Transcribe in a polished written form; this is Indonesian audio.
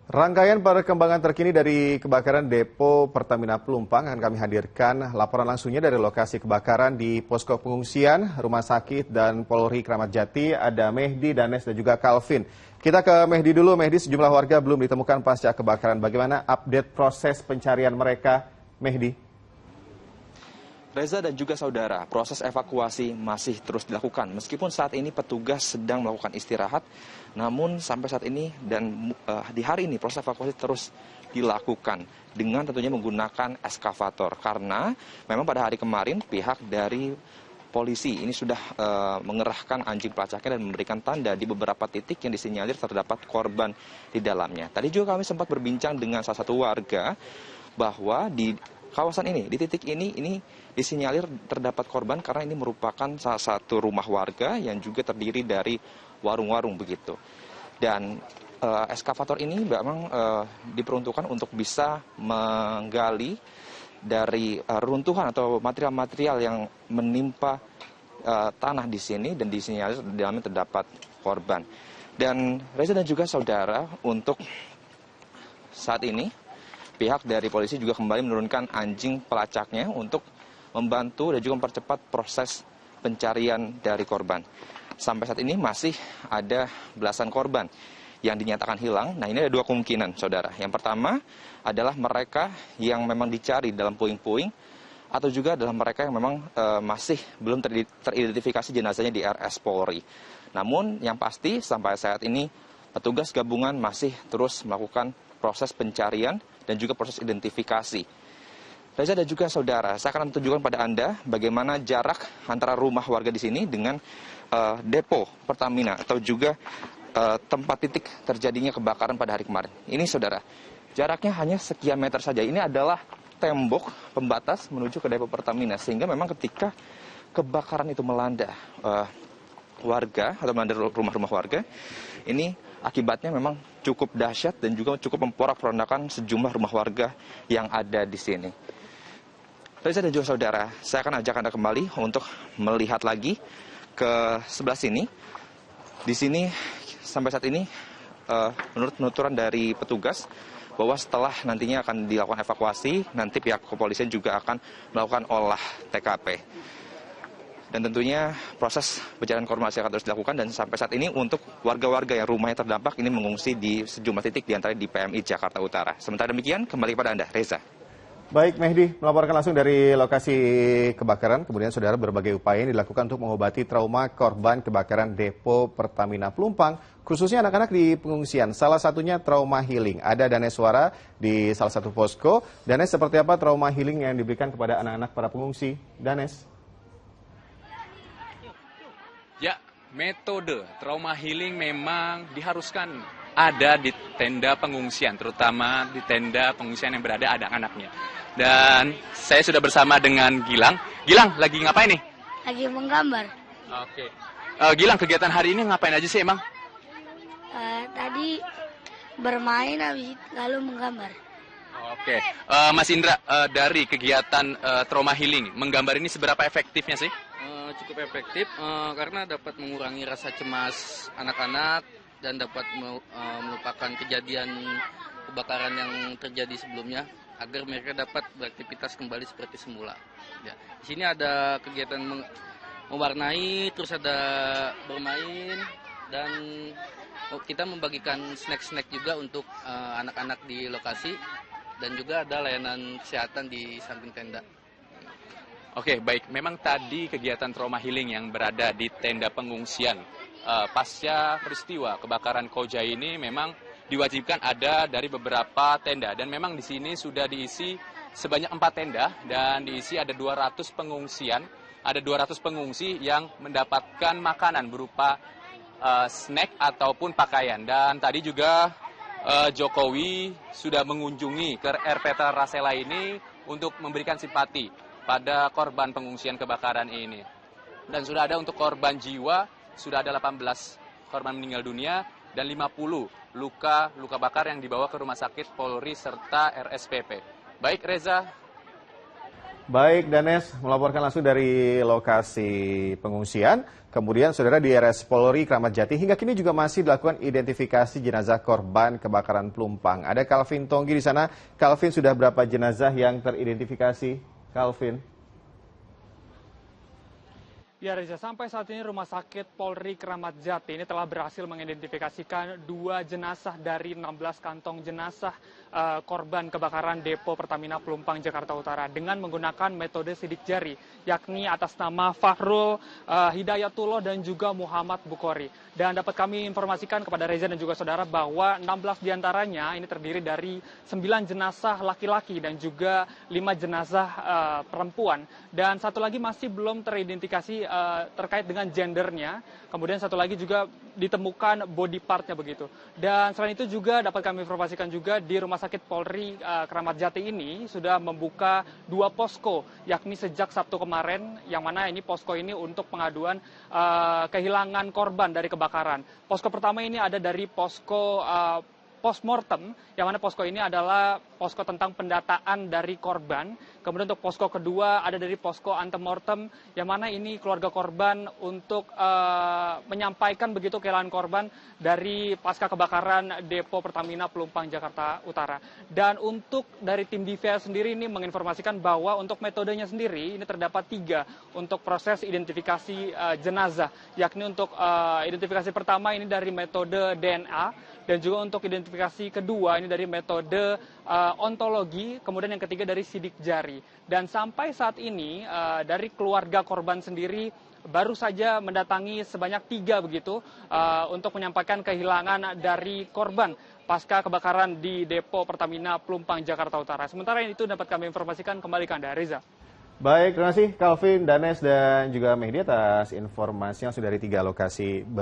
Rangkaian perkembangan terkini dari kebakaran depo Pertamina Pelumpang akan kami hadirkan laporan langsungnya dari lokasi kebakaran di posko pengungsian, rumah sakit, dan Polri Kramat Jati. Ada Mehdi, Danes, dan juga Calvin. Kita ke Mehdi dulu. Mehdi, sejumlah warga belum ditemukan pasca kebakaran. Bagaimana update proses pencarian mereka, Mehdi? Reza dan juga saudara, proses evakuasi masih terus dilakukan. Meskipun saat ini petugas sedang melakukan istirahat, namun sampai saat ini dan di hari ini proses evakuasi terus dilakukan dengan tentunya menggunakan eskavator. Karena memang pada hari kemarin pihak dari polisi ini sudah mengerahkan anjing pelacaknya dan memberikan tanda di beberapa titik yang disinyalir terdapat korban di dalamnya. Tadi juga kami sempat berbincang dengan salah satu warga bahwa di kawasan ini, di titik ini disinyalir terdapat korban karena ini merupakan salah satu rumah warga yang juga terdiri dari warung-warung begitu. Dan eskavator ini memang diperuntukkan untuk bisa menggali dari runtuhan atau material-material yang menimpa tanah di sini dan disinyalir di dalamnya terdapat korban. Dan Reza dan juga saudara, untuk saat ini pihak dari polisi juga kembali menurunkan anjing pelacaknya untuk membantu dan juga mempercepat proses pencarian dari korban. Sampai saat ini masih ada belasan korban yang dinyatakan hilang. Nah, ini ada dua kemungkinan, saudara. Yang pertama adalah mereka yang memang dicari dalam puing-puing, atau juga adalah mereka yang memang masih belum teridentifikasi jenazahnya di RS Polri. Namun yang pasti sampai saat ini petugas gabungan masih terus melakukan proses pencarian dan juga proses identifikasi. Reza dan juga saudara, saya akan menunjukkan pada Anda bagaimana jarak antara rumah warga di sini dengan depo Pertamina atau juga tempat titik terjadinya kebakaran pada hari kemarin. Ini saudara, jaraknya hanya sekian meter saja. Ini adalah tembok pembatas menuju ke depo Pertamina, sehingga memang ketika kebakaran itu melanda warga atau melanda rumah-rumah warga, ini akibatnya memang cukup dahsyat dan juga cukup memporak-porandakan sejumlah rumah warga yang ada di sini. Reza dan juga saudara, saya akan ajak Anda kembali untuk melihat lagi ke sebelah sini. Di sini sampai saat ini menurut penuturan dari petugas bahwa setelah nantinya akan dilakukan evakuasi, nanti pihak kepolisian juga akan melakukan olah TKP. Dan tentunya proses pencarian korban masih akan terus dilakukan, dan sampai saat ini untuk warga-warga yang rumahnya terdampak ini mengungsi di sejumlah titik diantaranya di PMI Jakarta Utara. Sementara demikian, kembali kepada Anda, Reza. Baik, Mehdi, melaporkan langsung dari lokasi kebakaran. Kemudian saudara, berbagai upaya yang dilakukan untuk mengobati trauma korban kebakaran depo Pertamina Pelumpang, khususnya anak-anak di pengungsian. Salah satunya trauma healing. Ada Danes Suara di salah satu posko. Danes, seperti apa trauma healing yang diberikan kepada anak-anak para pengungsi? Danes. Ya, metode trauma healing memang diharuskan ada di tenda pengungsian, terutama di tenda pengungsian yang berada anak-anaknya. Dan saya sudah bersama dengan Gilang. Gilang, lagi ngapain nih? Lagi menggambar. Oke. Gilang, kegiatan hari ini ngapain aja sih emang? Tadi bermain lalu menggambar. Oke. Mas Indra, dari kegiatan trauma healing, menggambar ini seberapa efektifnya sih? Cukup efektif karena dapat mengurangi rasa cemas anak-anak dan dapat melupakan kejadian kebakaran yang terjadi sebelumnya agar mereka dapat beraktivitas kembali seperti semula. Ya. Di sini ada kegiatan mewarnai, terus ada bermain, dan kita membagikan snack-snack juga untuk anak-anak di lokasi, dan juga ada layanan kesehatan di samping tenda. Oke, baik. Memang tadi kegiatan trauma healing yang berada di tenda pengungsian pasca peristiwa kebakaran Koja ini memang diwajibkan ada dari beberapa tenda. Dan memang di sini sudah diisi sebanyak 4 tenda dan diisi ada 200 pengungsian. Ada 200 pengungsi yang mendapatkan makanan berupa snack ataupun pakaian. Dan tadi juga Jokowi sudah mengunjungi ke RPT Rasela ini untuk memberikan simpati pada korban pengungsian kebakaran ini. Dan sudah ada untuk korban jiwa, sudah ada 18 korban meninggal dunia dan 50 luka bakar yang dibawa ke rumah sakit Polri serta RSPP. Baik Reza. Baik, Danes melaporkan langsung dari lokasi pengungsian. Kemudian, saudara, di RS Polri Kramat Jati hingga kini juga masih dilakukan identifikasi jenazah korban kebakaran Pelumpang. Ada Calvin Tonggi di sana. Calvin, sudah berapa jenazah yang teridentifikasi? Calvin. Ya Reza, sampai saat ini Rumah Sakit Polri Kramat Jati ini telah berhasil mengidentifikasikan 2 jenazah dari 16 kantong jenazah korban kebakaran depo Pertamina Pelumpang Jakarta Utara dengan menggunakan metode sidik jari, yakni atas nama Fahrul Hidayatullah dan juga Muhammad Bukhari. Dan dapat kami informasikan kepada Reza dan juga saudara bahwa 16 diantaranya ini terdiri dari 9 jenazah laki-laki dan juga 5 jenazah perempuan. Dan satu lagi masih belum teridentifikasi terkait dengan gendernya. Kemudian satu lagi juga ditemukan body partnya begitu. Dan selain itu juga dapat kami informasikan juga di Rumah Sakit Polri Kramat Jati ini sudah membuka 2 posko, yakni sejak Sabtu kemarin, yang mana ini posko ini untuk pengaduan kehilangan korban dari kebakaran. Posko pertama ini ada dari posko postmortem, yang mana posko ini adalah posko tentang pendataan dari korban. Kemudian untuk posko kedua ada dari posko antemortem, yang mana ini keluarga korban untuk menyampaikan begitu kehilangan korban dari pasca kebakaran depo Pertamina Pelumpang Jakarta Utara. Dan untuk dari tim DVA sendiri ini menginformasikan bahwa untuk metodenya sendiri ini terdapat 3 untuk proses identifikasi jenazah, yakni untuk identifikasi pertama ini dari metode DNA, dan juga untuk identifikasi kedua ini dari metode ontologi, kemudian yang ketiga dari sidik jari. Dan sampai saat ini dari keluarga korban sendiri baru saja mendatangi sebanyak 3 begitu untuk menyampaikan kehilangan dari korban pasca kebakaran di depo Pertamina Pelumpang Jakarta Utara. Sementara itu dapat kami informasikan kembali ke Anda, Reza. Baik, terima kasih Calvin, Danes, dan juga Mehdi atas informasi yang sudah dari 3 lokasi.